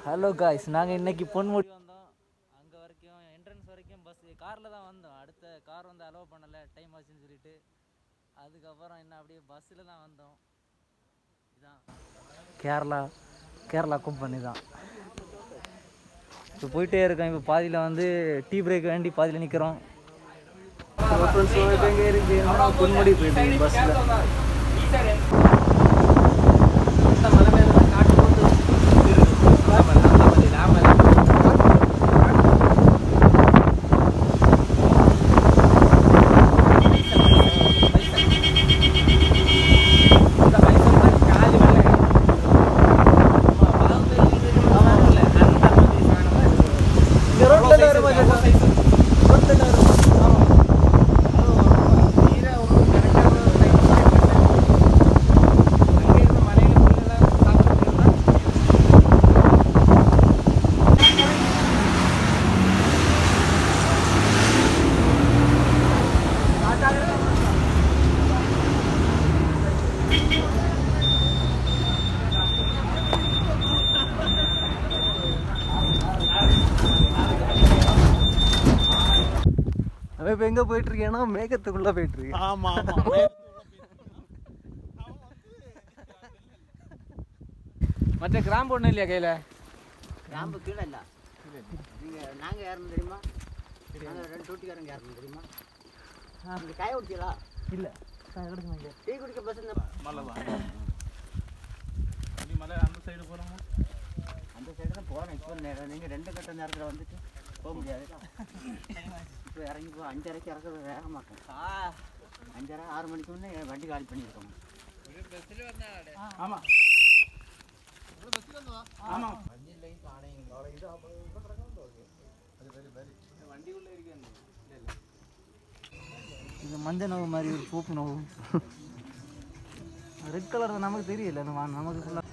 Hello guys, நாங்கள் இன்றைக்கி பொன்முடி வந்தோம். அங்கே வரைக்கும் என்ட்ரன்ஸ் வரைக்கும் காரில் தான் வந்தோம். அடுத்த கார் வந்து அலோவ் பண்ணலை, டைம் ஆச்சுன்னு சொல்லிட்டு. அதுக்கப்புறம் என்ன அப்படியே பஸ்ஸில் தான் வந்தோம். இதுதான் கேரளா கம்பெனி தான். இப்போ போயிட்டே இருக்கோம். இப்போ பாதியில் வந்து டீ பிரேக் வேண்டி பாதியில் நிற்கிறோம். எங்கே இருக்கு பொன்முடி போயிட்டு பஸ்ஸில் இப்போ எங்கே போயிட்டுருக்கேன்னா மேகத்துக்குள்ளே போயிட்டுருக்கு. ஆமாம் மற்ற கிராம்பு ஒன்றும் இல்லையா கையில்? கிராம்பு கீழே இல்லை. நீங்கள் நாங்கள் யாருன்னு தெரியுமா? நாங்கள் 2 டூட்டிக்காரங்க யாருன்னு தெரியுமா? நீங்கள் காய குடிச்சீங்களா? இல்லை, எடுக்கணும். டீ குடிக்க பஸ் மலை அந்த சைடு போகிறோமா? அந்த சைடு தான் போகிறோம். இப்போ நீங்கள் 2 கட்ட நேரத்தில் வந்துட்டு போக முடியாது. இப்போ இறங்கி 5:30க்கு இறக்குறது வேகமாட்டோம். 5:30 6 மணிக்கு முன்னே வண்டி காலி பண்ணியிருக்கோம். ஆமாம் ஆமாம் இது மஞ்சள் நோவு மாதிரி ஒரு சோப்பு நோவு. ரெட் கலர் நமக்கு தெரியல. நமக்கு ஃபுல்லாக